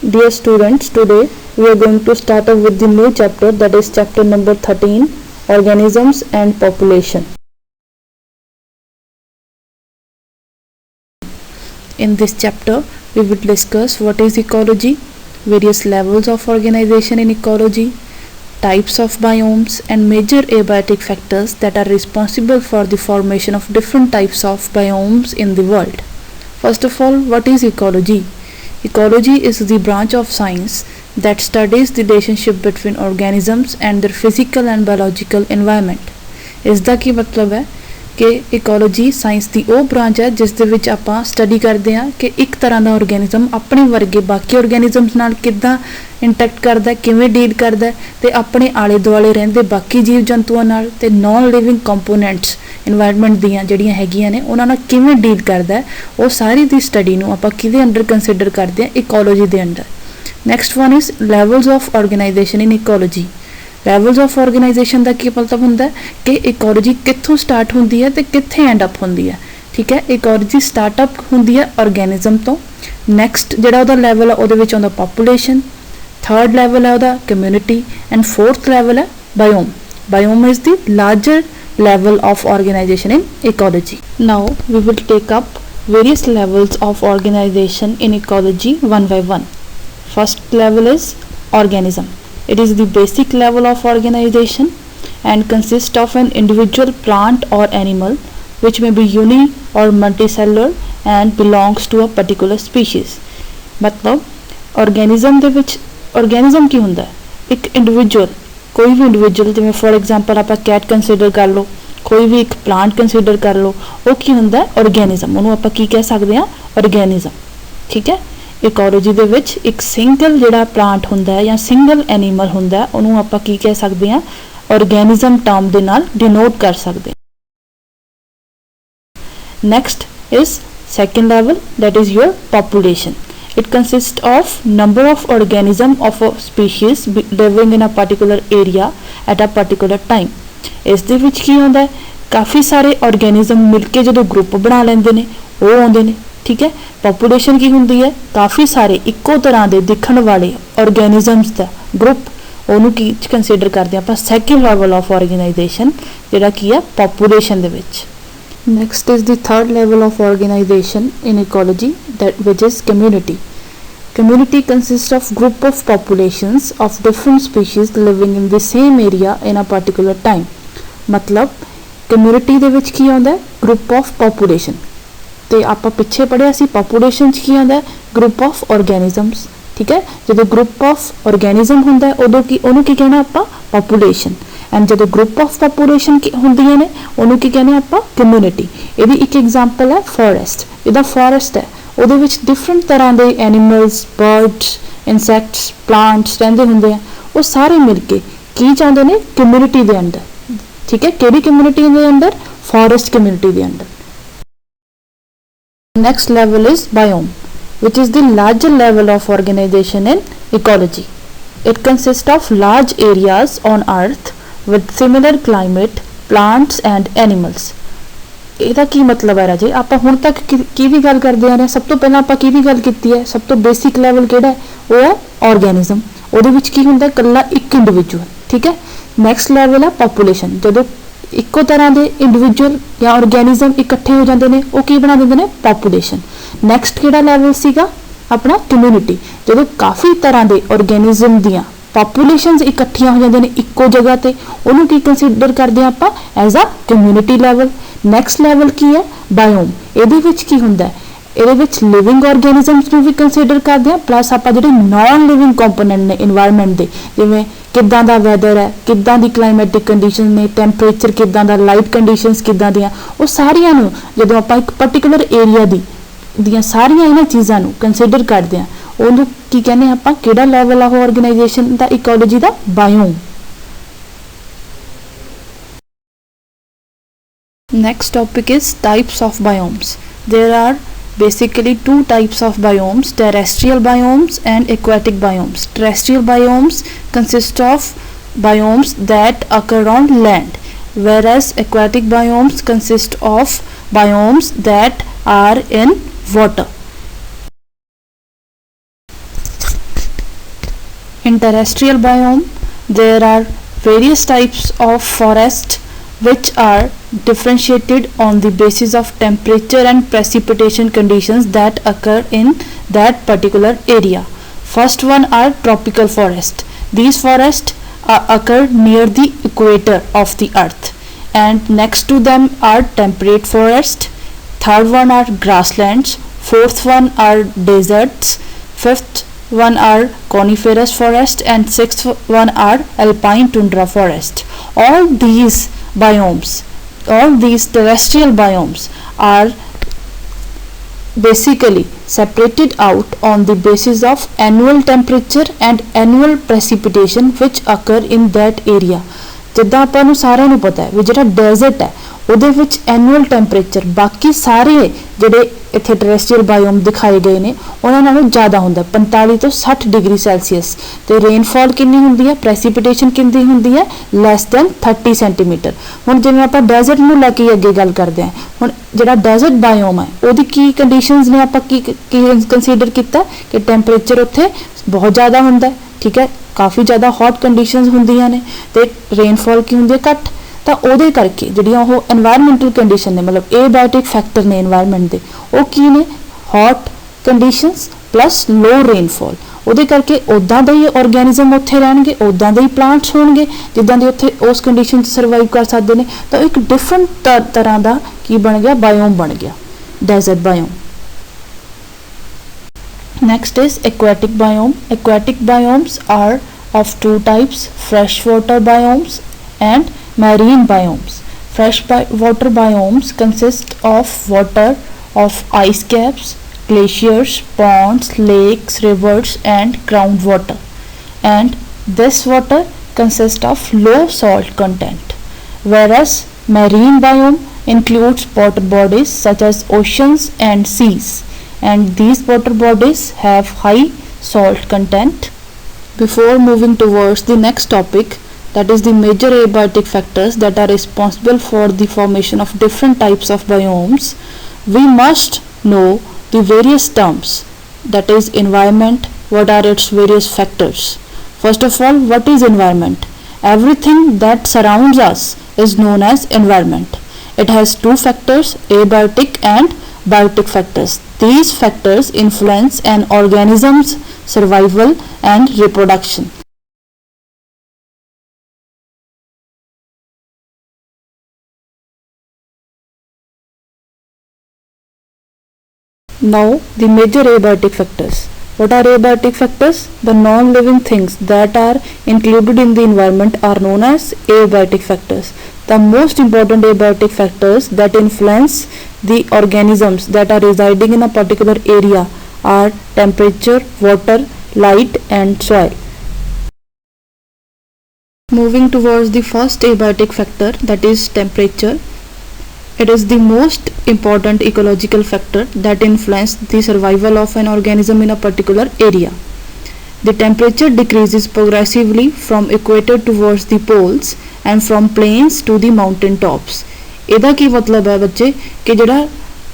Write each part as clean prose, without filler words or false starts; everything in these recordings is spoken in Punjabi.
Dear students, today we are going to start off with the new chapter, that is chapter number 13, Organisms and Population. In this chapter, we will discuss what is ecology, various levels of organization in ecology, types of biomes, and major abiotic factors that are responsible for the formation of different types of biomes in the world. First of all, what is ecology? Ecology is the branch of science that studies the relationship between organisms and their physical and biological environment. ਇਸ ਦਾ ਕੀ ਮਤਲਬ ਹੈ ਕਿ ਇਕੋਲੋਜੀ ਸਾਇੰਸ ਦੀ ਉਹ ਬ੍ਰਾਂਚ ਹੈ ਜਿਸ ਦੇ ਵਿੱਚ ਆਪਾਂ ਸਟੱਡੀ ਕਰਦੇ ਹਾਂ ਕਿ ਇੱਕ ਤਰ੍ਹਾਂ ਦਾ ਆਰਗੈਨਿਜ਼ਮ ਆਪਣੇ ਵਰਗੇ ਬਾਕੀ ਆਰਗੈਨਿਜ਼ਮਸ ਨਾਲ ਕਿੱਦਾਂ ਇੰਟੈਕਟ ਕਰਦਾ, ਕਿਵੇਂ ਡੀਲ ਕਰਦਾ ਤੇ ਆਪਣੇ ਆਲੇ ਦੁਆਲੇ ਰਹਿੰਦੇ ਬਾਕੀ ਜੀਵ ਜੰਤੂਆਂ ਨਾਲ ਤੇ ਨੌਨ ਲਿਵਿੰਗ ਕੰਪੋਨੈਂਟਸ ਇਨਵਾਇਰਨਮੈਂਟ ਦੀਆਂ ਜਿਹੜੀਆਂ ਹੈਗੀਆਂ ਨੇ ਉਹਨਾਂ ਨਾਲ ਕਿਵੇਂ ਡੀਲ ਕਰਦਾ, ਉਹ ਸਾਰੀ ਦੀ ਸਟੱਡੀ ਨੂੰ ਆਪਾਂ ਕਿਹਦੇ ਅੰਡਰ ਕੰਸੀਡਰ ਕਰਦੇ ਹਾਂ? ਇਕੋਲੋਜੀ ਦੇ under. Next one is levels of organisation in ecology. Levels of organisation ਦਾ ਕੀ ਮਤਲਬ ਹੁੰਦਾ ਕਿ ਇਕੋਲੋਜੀ ਕਿੱਥੋਂ ਸਟਾਰਟ ਹੁੰਦੀ ਹੈ ਤੇ ਕਿੱਥੇ ਐਂਡ ਅਪ ਹੁੰਦੀ ਹੈ। ਠੀਕ ਹੈ, ਇਕੋਲੋਜੀ ਸਟਾਰਟਅਪ ਹੁੰਦੀ ਹੈ ਆਰਗੈਨਿਜ਼ਮ ਤੋਂ। ਨੈਕਸਟ ਜਿਹੜਾ ਉਹਦਾ ਲੈਵਲ ਆ ਉਹਦੇ ਵਿੱਚ ਆਉਂਦਾ ਪਾਪੂਲੇਸ਼ਨ, ਥਰਡ ਲੈਵਲ ਹੈ ਉਹਦਾ ਕਮਿਊਨਿਟੀ, ਐਂਡ ਫੋਰਥ ਲੈਵਲ ਹੈ biome. Biome is the larger level of organization in ecology. Now we will take up various levels of organization in ecology one by one. First level is organism. It is the basic level of organization and consists of an individual plant or animal which may be uni or multicellular and belongs to a particular species. मतलब organism ਦੇ ਵਿੱਚ organism ਕੀ ਹੁੰਦਾ? ਇੱਕ individual, ਕੋਈ ਵੀ ਇੰਡੀਵਿਜੂਅਲ, ਜਿਵੇਂ ਫੋਰ ਐਗਜ਼ਾਮਪਲ ਆਪਾਂ ਕੈਟ ਕੰਸੀਡਰ ਕਰ ਲਓ, ਕੋਈ ਵੀ ਇੱਕ ਪਲਾਂਟ ਕੰਸੀਡਰ ਕਰ ਲਓ, ਉਹ ਕੀ ਹੁੰਦਾ? ਆਰਗੈਨਿਜ਼ਮ। ਉਹਨੂੰ ਆਪਾਂ ਕੀ ਕਹਿ ਸਕਦੇ ਹਾਂ? ਆਰਗੈਨਿਜ਼ਮ। ਠੀਕ ਹੈ, ਇਕੋਲੋਜੀ ਦੇ ਵਿੱਚ ਇੱਕ ਸਿੰਗਲ ਜਿਹੜਾ ਪਲਾਂਟ ਹੁੰਦਾ ਜਾਂ ਸਿੰਗਲ ਐਨੀਮਲ ਹੁੰਦਾ ਉਹਨੂੰ ਆਪਾਂ ਕੀ ਕਹਿ ਸਕਦੇ ਹਾਂ? ਆਰਗੈਨਿਜ਼ਮ ਟਰਮ ਦੇ ਨਾਲ ਡਿਨੋਟ ਕਰ ਸਕਦੇ ਹਾਂ। Next is second level, that is your population. It consists of number of organism of a species living in a particular area at a particular time. ਇਸ ਦੇ ਵਿੱਚ ਕੀ ਹੁੰਦਾ ਹੈ? ਕਾਫੀ ਸਾਰੇ ਆਰਗੈਨਿਜ਼ਮ ਮਿਲ ਕੇ ਜਦੋਂ ਗਰੁੱਪ ਬਣਾ ਲੈਂਦੇ ਨੇ ਉਹ ਆਉਂਦੇ ਨੇ। ਠੀਕ ਹੈ, ਪੋਪੂਲੇਸ਼ਨ ਕੀ ਹੁੰਦੀ ਹੈ? ਕਾਫੀ ਸਾਰੇ ਇੱਕੋ ਤਰ੍ਹਾਂ ਦੇ ਦਿਖਣ ਵਾਲੇ ਆਰਗੈਨਿਜ਼ਮਸ ਦਾ ਗਰੁੱਪ, ਉਹਨੂੰ ਕੀ ਕੰਸੀਡਰ ਕਰਦੇ ਆਪਾਂ? ਸੈਕਿੰਡ ਲੈਵਲ ਆਫ ਆਰਗੇਨਾਈਜੇਸ਼ਨ ਜਿਹੜਾ ਕੀ ਹੈ? ਪੋਪੂਲੇਸ਼ਨ ਦੇ ਵਿੱਚ। Next is the third level of organization in ecology, which is community. Community consists of group of populations of different species living in the same area in a particular time. मतलब community ਦੇ ਵਿੱਚ ਕੀ ਆਉਂਦਾ? group of population। ਤੇ ਆਪਾਂ ਪਿੱਛੇ ਪੜ੍ਹਿਆ ਸੀ population 'ਚ ਕੀ ਆਉਂਦਾ? group of organisms। ਠੀਕ ਹੈ, ਜਦੋਂ group of organism ਹੁੰਦਾ ਉਦੋਂ ਕੀ ਉਹਨੂੰ ਕੀ ਕਹਿਣਾ ਆਪਾਂ? population। ਐਂਡ ਜਦੋਂ ਗਰੁੱਪ ਆਫ ਪਾਪੂਲੇਸ਼ਨ ਹੁੰਦੀਆਂ ਨੇ ਉਹਨੂੰ ਕੀ ਕਹਿੰਦੇ ਆਪਾਂ? ਕਮਿਊਨਿਟੀ। ਇਹਦੀ ਇੱਕ ਐਗਜ਼ਾਮਪਲ ਹੈ ਫੋਰੈਸਟ। ਇਹਦਾ ਫੋਰੈਸਟ ਹੈ, ਉਹਦੇ ਵਿੱਚ ਡਿਫਰੈਂਟ ਤਰ੍ਹਾਂ ਦੇ ਐਨੀਮਲਸ, ਬਰਡਸ, ਇਨਸੈਕਟਸ, ਪਲਾਂਟਸ ਰਹਿੰਦੇ ਹੁੰਦੇ ਆ। ਉਹ ਸਾਰੇ ਮਿਲ ਕੇ ਕੀ ਚਾਹੁੰਦੇ ਨੇ? ਕਮਿਊਨਿਟੀ ਦੇ ਅੰਡਰ। ਠੀਕ ਹੈ, ਕਿਹੜੀ ਕਮਿਊਨਿਟੀ ਦੇ ਅੰਡਰ? ਫੋਰੈਸਟ ਕਮਿਊਨਿਟੀ ਦੇ under. Next level is biome, which is the larger level of organization in ecology. It consists of large areas on earth with similar climate, plants and animals. ਇਹਦਾ ਕੀ ਮਤਲਬ ਹੈ ਰਾਜੇ? ਆਪਾਂ ਹੁਣ ਤੱਕ ਕਿਹਦੀ ਗੱਲ ਕਰਦੇ ਆ ਰਹੇ? ਸਭ ਤੋਂ ਪਹਿਲਾਂ ਆਪਾਂ ਕਿਹਦੀ ਗੱਲ ਕੀਤੀ ਹੈ? ਸਭ ਤੋਂ ਬੇਸਿਕ ਲੈਵਲ ਕਿਹੜਾ ਹੈ? ਉਹ ਹੈ ਆਰਗੈਨਿਜ਼ਮ। ਉਹਦੇ ਵਿੱਚ ਕੀ ਹੁੰਦਾ? ਇਕੱਲਾ ਇੱਕ ਇੰਡੀਵਿਜੂਅਲ। ਠੀਕ ਹੈ, ਨੈਕਸਟ ਲੈਵਲ ਹੈ ਪਾਪੂਲੇਸ਼ਨ। ਜਦੋਂ ਇੱਕੋ ਤਰ੍ਹਾਂ ਦੇ ਇੰਡੀਵਿਜੂਅਲ ਜਾਂ ਆਰਗੈਨਿਜ਼ਮ ਇਕੱਠੇ ਹੋ ਜਾਂਦੇ ਨੇ ਉਹ ਕੀ ਬਣਾ ਦਿੰਦੇ ਨੇ? ਪਾਪੂਲੇਸ਼ਨ। ਨੈਕਸਟ ਕਿਹੜਾ ਲੈਵਲ ਸੀਗਾ ਆਪਣਾ? ਕਮਿਊਨਿਟੀ। ਜਦੋਂ ਕਾਫੀ ਤਰ੍ਹਾਂ ਦੇ ਆਰਗੈਨਿਜ਼ਮ ਦੀਆਂ ਪਾਪੂਲੇਸ਼ਨਸ ਇਕੱਠੀਆਂ ਹੋ ਜਾਂਦੀਆਂ ਨੇ ਇੱਕੋ ਜਗ੍ਹਾ ਤੇ ਉਹਨੂੰ ਕੀ ਕੰਸੀਡਰ ਕਰਦੇ ਹਾਂ ਆਪਾਂ? As a community level. Next level ਕੀ ਹੈ? ਬਾਇਓਮ। ਇਹਦੇ ਵਿੱਚ ਕੀ ਹੁੰਦਾ? ਇਹਦੇ ਵਿੱਚ ਲਿਵਿੰਗ ਆਰਗੈਨਿਜ਼ਮਸ ਨੂੰ ਵੀ ਕੰਸੀਡਰ ਕਰਦੇ ਹਾਂ, ਪਲੱਸ ਆਪਾਂ ਜਿਹੜੇ ਨॉन ਲਿਵਿੰਗ ਕੰਪੋਨੈਂਟ ਨੇ ਇਨਵਾਇਰਨਮੈਂਟ ਦੇ, ਜਿਵੇਂ ਕਿੱਦਾਂ ਦਾ ਵੈਦਰ ਹੈ, ਕਿੱਦਾਂ ਦੀ ਕਲਾਈਮੈਟਿਕ ਕੰਡੀਸ਼ਨ ਨੇ, ਟੈਂਪਰੇਚਰ ਕਿੱਦਾਂ ਦਾ, ਲਾਈਟ ਕੰਡੀਸ਼ਨਸ ਕਿੱਦਾਂ ਦੀਆਂ, ਉਹ ਸਾਰੀਆਂ ਨੂੰ ਜਦੋਂ ਆਪਾਂ ਇੱਕ ਪਰਟੀਕੂਲਰ ਏਰੀਆ ਦੀਆਂ ਸਾਰੀਆਂ ਇਹਨਾਂ ਚੀਜ਼ਾਂ ਨੂੰ ਕੰਸੀਡਰ ਕਰਦੇ ਹਾਂ ਉਹਨੂੰ ਕੀ ਕਹਿੰਦੇ ਆਪਾਂ? ਕਿਹੜਾ ਲੈਵਲ ਆ ਉਹ ਆਰਗੇਨਾਈਜੇਸ਼ਨ ਦਾ? ਇਕੋਲੋਜੀ ਦਾ? Biome. Next topic is types of biomes. There are basically two types of biomes: terrestrial biomes and aquatic biomes. Terrestrial biomes consist of biomes that occur on land, whereas aquatic biomes consist of biomes that are in water. In terrestrial biome, there are various types of forest which are differentiated on the basis of temperature and precipitation conditions that occur in that particular area. First one are tropical forest. These forests occur near the equator of the earth, and next to them are temperate forest. Third one are grasslands. Fourth one are deserts. Fifth one are coniferous forest, and sixth one are alpine tundra forest. All these biomes, all these terrestrial biomes are basically separated out on the basis of annual temperature and annual precipitation which occur in that area. ਜਿੱਦਾਂ ਆਪਾਂ ਨੂੰ ਸਾਰਿਆਂ ਨੂੰ ਪਤਾ ਹੈ ਵੀ ਜਿਹੜਾ ਡੈਜ਼ਰਟ ਹੈ ਉਹਦੇ ਵਿੱਚ ਐਨੂਅਲ ਟੈਂਪਰੇਚਰ ਬਾਕੀ ਸਾਰੇ ਜਿਹੜੇ ਇੱਥੇ ਟੈਰੇਸਟਰੀਅਲ ਬਾਇਓਮ ਦਿਖਾਏ ਗਏ ਨੇ ਉਹਨਾਂ ਨਾਲੋਂ ਜ਼ਿਆਦਾ ਹੁੰਦਾ 45 ਤੋਂ 60 ਡਿਗਰੀ ਸੈਲਸੀਅਸ ਤੇ ਰੇਨਫਾਲ ਕਿੰਨੀ ਹੁੰਦੀ ਹੈ ਪ੍ਰੈਸੀਪੀਟੇਸ਼ਨ ਕਿੰਨੀ ਹੁੰਦੀ ਹੈ ਲੈਸ ਦੈਨ 30 ਸੈਂਟੀਮੀਟਰ। ਹੁਣ ਜਿਵੇਂ ਆਪਾਂ ਡੈਜ਼ਰਟ ਨੂੰ ਲੈ ਕੇ ਅੱਗੇ ਗੱਲ ਕਰਦੇ ਹਾਂ, ਹੁਣ ਜਿਹੜਾ ਡੈਜ਼ਰਟ ਬਾਇਓਮ ਹੈ ਉਹਦੀ ਕੀ ਕੰਡੀਸ਼ਨਸ ਨੇ ਆਪਾਂ ਕੀ ਕੰਸੀਡਰ ਕੀਤਾ ਕਿ ਟੈਂਪਰੇਚਰ ਉੱਥੇ ਬਹੁਤ ਜ਼ਿਆਦਾ ਹੁੰਦਾ ਹੈ, ਠੀਕ ਹੈ, ਕਾਫੀ ਜ਼ਿਆਦਾ ਹੌਟ ਕੰਡੀਸ਼ਨਸ ਹੁੰਦੀਆਂ ਨੇ ਤੇ ਰੇਨਫਾਲ ਕੀ ਹੁੰਦੀ ਹੈ ਘੱਟ। ਤਾਂ ਉਹਦੇ ਕਰਕੇ ਜਿਹੜੀਆਂ ਉਹ এনवायरमेंटल ਕੰਡੀਸ਼ਨ ਨੇ ਮਤਲਬ ਏਬਾਇਓਟਿਕ ਫੈਕਟਰ ਨੇ এনवायरमेंट ਦੇ ਉਹ ਕੀ ਨੇ ਹੌਟ ਕੰਡੀਸ਼ਨਸ ਪਲੱਸ ਲੋ ਰੇਨਫਾਲ। ਉਹਦੇ ਕਰਕੇ ਉੱਦਾਂ ਦੇ ਹੀ ਆਰਗੈਨਿਜ਼ਮ ਉੱਥੇ ਰਹਿਣਗੇ, ਉੱਦਾਂ ਦੇ ਹੀ ਪਲਾਂਟਸ ਹੋਣਗੇ ਜਿੱਦਾਂ ਦੇ ਉੱਥੇ ਉਸ ਕੰਡੀਸ਼ਨ 'ਚ ਸਰਵਾਈਵ ਕਰ ਸਕਦੇ ਨੇ। ਤਾਂ ਇੱਕ ਡਿਫਰੈਂਟ ਤਰ੍ਹਾਂ ਦਾ ਕੀ ਬਣ ਗਿਆ ਬਾਇਓਮ ਬਣ ਗਿਆ desert biome. Next is aquatic biome. Aquatic biomes are of two types: freshwater biomes and marine biomes. Freshwater biomes consist of water of ice caps, glaciers, ponds, lakes, rivers and groundwater, and this water consists of low salt content, whereas marine biome includes water bodies such as oceans and seas, and these water bodies have high salt content. Before moving towards the next topic, that is the major abiotic factors that are responsible for the formation of different types of biomes, we must know the various terms, that is environment, what are its various factors. First of all, what is environment? Everything that surrounds us is known as environment. It has two factors, abiotic and biotic factors. These factors influence an organism's survival and reproduction. Now the major abiotic factors. What are abiotic factors? The non-living things that are included in the environment are known as abiotic factors. The most important abiotic factors that influence the organisms that are residing in a particular area are temperature, water, light and soil. Moving towards the first abiotic factor, that is temperature. It is the most important ecological factor that influences the survival of an organism in a particular area. The temperature decreases progressively from equator towards the poles and from plains to the mountain tops. ਇਹਦਾ ਕੀ ਮਤਲਬ ਹੈ ਬੱਚੇ ਕਿ ਜਿਹੜਾ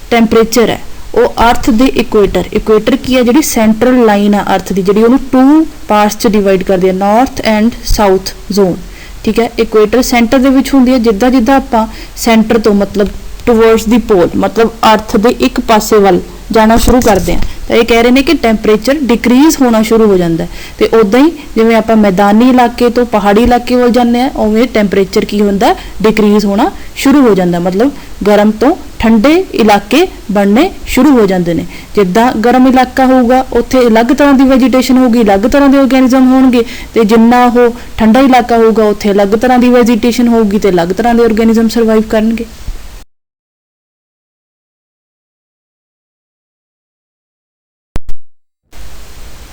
ਟੈਂਪਰੇਚਰ ਹੈ ਉਹ ਅਰਥ ਦੇ ਇਕੁਏਟਰ ਕੀ ਹੈ ਜਿਹੜੀ ਸੈਂਟਰਲ ਲਾਈਨ ਹੈ ਅਰਥ ਦੀ ਜਿਹੜੀ ਉਹਨੂੰ 2 ਪਾਰਟਸ 'ਚ ਡਿਵਾਈਡ ਕਰਦੀ ਹੈ ਨਾਰਥ ਐਂਡ ਸਾਊਥ ਜ਼ੋਨ, ਠੀਕ ਹੈ। ਇਕੁਏਟਰ ਸੈਂਟਰ ਦੇ ਵਿੱਚ ਹੁੰਦੀ ਹੈ, ਜਿੱਦਾਂ ਜਿੱਦਾਂ ਆਪਾਂ ਸੈਂਟਰ ਤੋਂ ਮਤਲਬ ਟੂਵਰਡਸ ਦੀ ਪੋਲ ਮਤਲਬ ਅਰਥ ਦੇ ਇੱਕ ਪਾਸੇ ਵੱਲ ਜਾਣਾ ਸ਼ੁਰੂ ਕਰਦੇ ਹਾਂ ਤਾਂ ਇਹ ਕਹਿ ਰਹੇ ਨੇ ਕਿ ਟੈਂਪਰੇਚਰ ਡਿਕਰੀਜ਼ ਹੋਣਾ ਸ਼ੁਰੂ ਹੋ ਜਾਂਦਾ ਹੈ। ਤੇ ਉਦਾਂ ਹੀ ਜਿਵੇਂ ਆਪਾਂ ਮੈਦਾਨੀ ਇਲਾਕੇ ਤੋਂ ਪਹਾੜੀ ਇਲਾਕੇ ਵੱਲ ਜਾਂਦੇ ਹਾਂ ਉਵੇਂ ਟੈਂਪਰੇਚਰ ਕੀ ਹੁੰਦਾ ਡਿਕਰੀਜ਼ ਹੋਣਾ ਸ਼ੁਰੂ ਹੋ ਜਾਂਦਾ, ਮਤਲਬ ਗਰਮ ਤੋਂ ਠੰਡੇ ਇਲਾਕੇ ਬਣਨੇ ਸ਼ੁਰੂ ਹੋ ਜਾਂਦੇ ਨੇ। ਜਿੱਦਾਂ ਗਰਮ ਇਲਾਕਾ ਹੋਊਗਾ ਉੱਥੇ ਅਲੱਗ ਤਰ੍ਹਾਂ ਦੀ ਵੈਜੀਟੇਸ਼ਨ ਹੋਊਗੀ, ਅਲੱਗ ਤਰ੍ਹਾਂ ਦੇ ਆਰਗੈਨਿਜ਼ਮ ਹੋਣਗੇ, ਤੇ ਜਿੰਨਾ ਉਹ ਠੰਡਾ ਇਲਾਕਾ ਹੋਊਗਾ ਉੱਥੇ ਅਲੱਗ ਤਰ੍ਹਾਂ ਦੀ ਵੈਜੀਟੇਸ਼ਨ ਹੋਊਗੀ ਤੇ ਅਲੱਗ ਤਰ੍ਹਾਂ ਦੇ ਆਰਗੈਨਿਜ਼ਮ ਸਰਵਾਈਵ ਕਰਨਗੇ।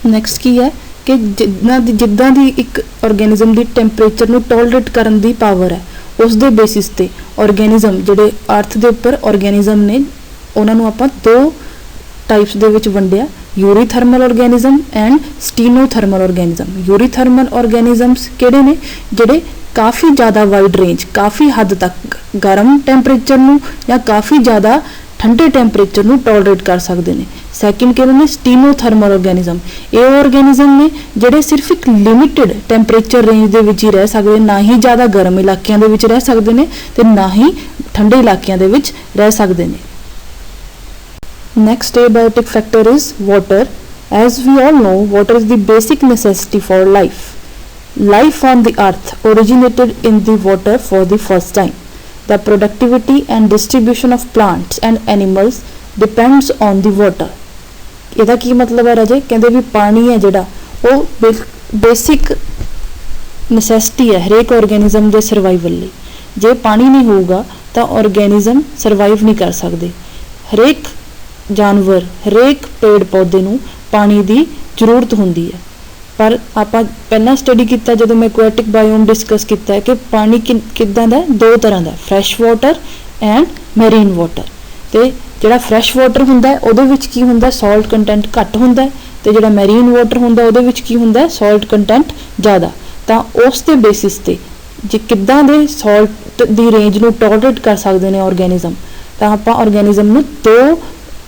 ਨੈਕਸਟ ਕੀ ਹੈ ਕਿ ਜਿੱਦਾਂ ਦੀ ਇੱਕ ਆਰਗੈਨਿਜ਼ਮ ਦੀ ਟੈਂਪਰੇਚਰ ਨੂੰ ਟੋਲਰੇਟ ਕਰਨ ਦੀ ਪਾਵਰ ਹੈ ਉਸ ਦੇ ਬੇਸਿਸ ਤੇ ਆਰਗੈਨਿਜ਼ਮ ਜਿਹੜੇ ਅਰਥ ਦੇ ਉੱਪਰ ਆਰਗੈਨਿਜ਼ਮ ਨੇ ਉਹਨਾਂ ਨੂੰ ਆਪਾਂ ਦੋ ਟਾਈਪਸ ਦੇ ਵਿੱਚ ਵੰਡਿਆ, ਯੂਰੀਥਰਮਲ ਆਰਗੈਨਿਜ਼ਮ ਐਂਡ ਸਟੀਨੋਥਰਮਲ ਆਰਗੈਨਿਜ਼ਮ। ਯੂਰੀਥਰਮਲ ਆਰਗੈਨਿਜ਼ਮਸ ਕਿਹੜੇ ਨੇ ਜਿਹੜੇ ਕਾਫੀ ਜ਼ਿਆਦਾ ਵਾਈਡ ਰੇਂਜ ਕਾਫੀ ਹੱਦ ਤੱਕ ਗਰਮ ਟੈਂਪਰੇਚਰ ਨੂੰ ਜਾਂ ਕਾਫੀ ਜ਼ਿਆਦਾ ठंडे टैंपरेचर ਨੂੰ ਟੋਲਰੇਟ ਕਰ ਸਕਦੇ ਨੇ। ਸੈਕਿੰਡ ਕਿਹੜੇ ਨੇ ਸਟੀਨੋਥਰਮਲ ਆਰਗੈਨਿਜ਼ਮ। ਇਹ ਆਰਗੈਨਿਜ਼ਮ ਨੇ ਜਿਹੜੇ ਸਿਰਫ ਇੱਕ ਲਿਮਿਟਡ ਟੈਂਪਰੇਚਰ ਰੇਂਜ ਦੇ ਵਿੱਚ ਹੀ ਰਹਿ ਸਕਦੇ, ਨਾ ਹੀ ਜ਼ਿਆਦਾ ਗਰਮ ਇਲਾਕਿਆਂ ਦੇ ਵਿੱਚ ਰਹਿ ਸਕਦੇ ਨੇ ਤੇ ਨਾ ਹੀ ਠੰਡੇ ਇਲਾਕਿਆਂ ਦੇ ਵਿੱਚ ਰਹਿ ਸਕਦੇ ਨੇ। Next abiotic factor is water. As we all know, water is the basic necessity for life. Life on the earth originated in the water for the first time. The productivity and distribution of plants and animals depends on the water. ਇਹਦਾ ਕੀ ਮਤਲਬ ਹੈ ਰਾਜੇ? ਕਹਿੰਦੇ ਵੀ ਪਾਣੀ ਹੈ ਜਿਹੜਾ ਉਹ ਬੇਸਿਕ ਨੈਸੈਸਿਟੀ ਹੈ ਹਰੇਕ ਆਰਗੈਨਿਜ਼ਮ ਦੇ ਸਰਵਾਈਵਲ ਲਈ। ਜੇ ਪਾਣੀ ਨਹੀਂ ਹੋਊਗਾ ਤਾਂ ਆਰਗੈਨਿਜ਼ਮ ਸਰਵਾਈਵ ਨਹੀਂ ਕਰ ਸਕਦੇ। ਹਰੇਕ ਜਾਨਵਰ ਹਰੇਕ ਪੇੜ ਪੌਦੇ ਨੂੰ ਪਾਣੀ ਦੀ ਜ਼ਰੂਰਤ ਹੁੰਦੀ ਹੈ। ਪਰ ਆਪਾਂ ਪਹਿਲਾਂ ਸਟੱਡੀ ਕੀਤਾ ਜਦੋਂ ਮੈਂ ਐਕੁਆਟਿਕ ਬਾਇਓਮ ਡਿਸਕਸ ਕੀਤਾ ਹੈ ਕਿ ਪਾਣੀ ਕਿੱਦਾਂ ਦਾ, ਦੋ ਤਰ੍ਹਾਂ ਦਾ, fresh water and marine water. ਤੇ ਜਿਹੜਾ ਫਰੈਸ਼ ਵਾਟਰ ਹੁੰਦਾ ਹੈ ਉਹਦੇ ਵਿੱਚ ਕੀ ਹੁੰਦਾ, ਸਾਲਟ ਕੰਟੈਂਟ ਘੱਟ ਹੁੰਦਾ ਹੈ, ਤੇ ਜਿਹੜਾ ਮੈਰੀਨ ਵਾਟਰ ਹੁੰਦਾ ਉਹਦੇ ਵਿੱਚ ਕੀ ਹੁੰਦਾ, ਸਾਲਟ ਕੰਟੈਂਟ ਜ਼ਿਆਦਾ। ਤਾਂ ਉਸ ਦੇ ਬੇਸਿਸ ਤੇ ਜੇ ਕਿੱਦਾਂ ਦੇ ਸਾਲਟ ਦੀ ਰੇਂਜ ਨੂੰ ਟੋਲਰੇਟ ਕਰ ਸਕਦੇ ਨੇ ਆਰਗੈਨਿਜ਼ਮ, ਤਾਂ ਆਪਾਂ ਆਰਗੈਨਿਜ਼ਮ ਨੂੰ ਦੋ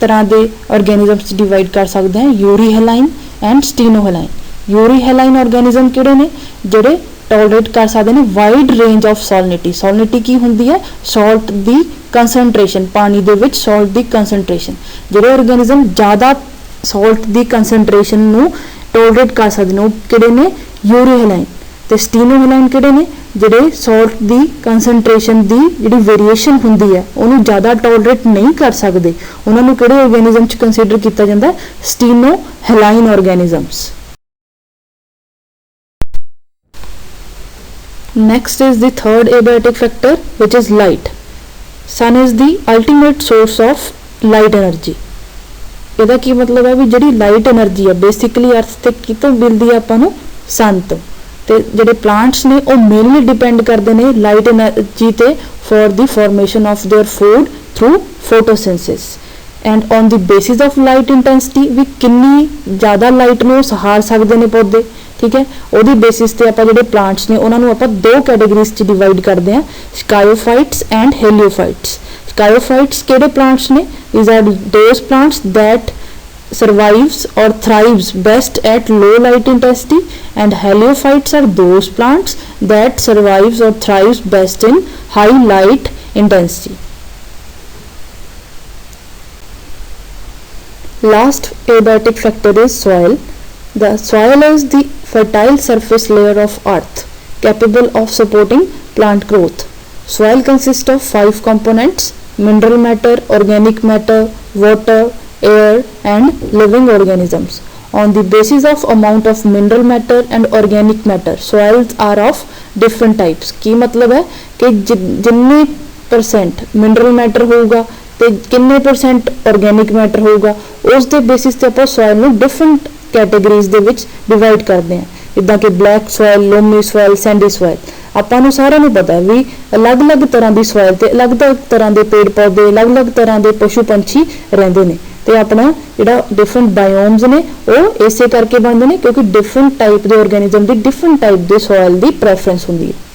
ਤਰ੍ਹਾਂ ਦੇ ਆਰਗੈਨਿਜ਼ਮਸ ਡਿਵਾਈਡ ਕਰ ਸਕਦੇ ਹਾਂ, ਯੂਰੀਹੈਲਾਈਨ ਐਂਡ ਸਟੀਨੋਹੈਲਾਈਨ। ਯੂਰੀਹੈਲਾਈਨ ਆਰਗੈਨਿਜ਼ਮ ਕਿਹੜੇ ਨੇ? ਜਿਹੜੇ ਟੋਲਰੇਟ ਕਰ ਸਕਦੇ ਨੇ ਵਾਈਡ ਰੇਂਜ ਆਫ ਸੋਲਨਿਟੀ। ਸੋਲਨਿਟੀ ਕੀ ਹੁੰਦੀ ਹੈ? ਸਾਲਟ ਦੀ ਕੰਸਨਟ੍ਰੇਸ਼ਨ, ਪਾਣੀ ਦੇ ਵਿੱਚ ਸਾਲਟ ਦੀ ਕੰਸਨਟ੍ਰੇਸ਼ਨ। ਜਿਹੜੇ ਆਰਗੈਨਿਜ਼ਮ ਜ਼ਿਆਦਾ ਸਾਲਟ ਦੀ ਕੰਸਨਟ੍ਰੇਸ਼ਨ ਨੂੰ ਟੋਲਰੇਟ ਕਰ ਸਕਦੇ ਨੇ ਉਹ ਕਿਹੜੇ ਨੇ? ਯੂਰੀਹੈਲਾਈਨ। ਤੇ ਸਟੀਨੋਹੈਲਾਈਨ ਕਿਹੜੇ ਨੇ? ਜਿਹੜੇ ਸਾਲਟ ਦੀ ਕੰਸਨਟ੍ਰੇਸ਼ਨ ਦੀ ਜਿਹੜੀ ਵੇਰੀਏਸ਼ਨ ਹੁੰਦੀ ਹੈ ਉਹਨੂੰ ਜ਼ਿਆਦਾ ਟੋਲਰੇਟ ਨਹੀਂ ਕਰ ਸਕਦੇ, ਉਹਨਾਂ ਨੂੰ ਕਿਹੜੇ ਆਰਗੈਨਿਜ਼ਮ 'ਚ ਕੰਸੀਡਰ ਕੀਤਾ ਜਾਂਦਾ? ਸਟੀਨੋਹੈਲਾਈਨ ਆਰਗੈਨਿਜ਼ਮਸ। Next is the third abiotic factor, which is light. Sun is the ultimate source of light energy. ਇਹਦਾ ਕੀ ਮਤਲਬ ਹੈ ਵੀ ਜਿਹੜੀ ਲਾਈਟ એનર્ਜੀ ਹੈ ਬੇਸਿਕਲੀ ਅਰਥ ਤੇ ਕਿਤੋਂ ਮਿਲਦੀ ਹੈ ਆਪਾਂ ਨੂੰ? ਸਨ ਤੋਂ। ਤੇ ਜਿਹੜੇ ਪਲਾਂਟਸ ਨੇ ਉਹ ਮੇਨਲੀ ਡਿਪੈਂਡ ਕਰਦੇ ਨੇ ਲਾਈਟ એનર્ਜੀ ਤੇ for the formation of their food through photosynthesis. And on the basis of light intensity ਵੀ ਕਿੰਨੀ ਜ਼ਿਆਦਾ ਲਾਈਟ ਨੂੰ ਸਹਾਰ ਸਕਦੇ ਨੇ ਪੌਦੇ, ਠੀਕ ਹੈ, ਉਹਦੀ ਬੇਸਿਸ ਤੇ ਆਪਾਂ ਜਿਹੜੇ ਪਲਾਂਟਸ ਨੇ ਉਹਨਾਂ ਨੂੰ ਆਪਾਂ ਦੋ ਕੈਟਾਗਰੀਜ਼ 'ਚ ਡਿਵਾਈਡ ਕਰਦੇ ਹਾਂ, ਸਕਾਇਓਫਾਈਟਸ ਐਂਡ ਹੈਲੀਓਫਾਈਟਸ। ਸਕਾਇਓਫਾਈਟਸ ਕਿਹੜੇ ਪਲਾਂਟਸ ਨੇ? these are those plants that survives or thrives best at low light intensity, and heliophytes are those plants that survives or thrives best in high light intensity. Last abiotic factor is soil. The soil is the fertile surface layer of earth capable of supporting plant growth. Soil consists of 5 components: mineral matter, organic matter, water, air and living organisms. On the basis of amount of mineral matter and organic matter, soils are of different types. ਕੀ ਮਤਲਬ ਹੈ ਕਿ ਜਿੰਨੇ % mineral matter ਹੋਊਗਾ ਤੇ ਕਿੰਨੇ % organic matter ਹੋਊਗਾ, ਉਸ ਦੇ ਬੇਸਿਸ ਤੇ ਆਪਾਂ soil ਨੂੰ different ਕੈਟੇਗਰੀਜ਼ ਦੇ ਵਿੱਚ ਡਿਵਾਈਡ ਕਰਦੇ ਹਾਂ, ਜਿੱਦਾਂ ਕਿ black soil, loamy soil, sandy soil. ਆਪਾਂ ਨੂੰ ਸਾਰਿਆਂ ਨੂੰ ਪਤਾ ਵੀ ਅਲੱਗ-ਅਲੱਗ ਤਰ੍ਹਾਂ ਦੀ ਸੋਇਲ ਤੇ ਅਲੱਗ-ਅਲੱਗ ਤਰ੍ਹਾਂ ਦੇ ਪੇੜ ਪੌਦੇ, ਅਲੱਗ-ਅਲੱਗ ਤਰ੍ਹਾਂ ਦੇ ਪਸ਼ੂ ਪੰਛੀ ਰਹਿੰਦੇ ਨੇ। ਤੇ ਆਪਣਾ ਜਿਹੜਾ ਡਿਫਰੈਂਟ ਬਾਇਓਮਸ ਨੇ ਉਹ ਇਸੇ ਕਰਕੇ ਬਣਦੇ ਨੇ ਕਿਉਂਕਿ ਡਿਫਰੈਂਟ ਟਾਈਪ ਦੇ ਆਰਗੈਨਿਜ਼ਮ ਦੀ ਡਿਫਰੈਂਟ ਟਾਈਪ ਦੇ ਸੋਇਲ ਦੀ ਪ੍ਰੈਫਰੈਂਸ ਹੁੰਦੀ ਹੈ।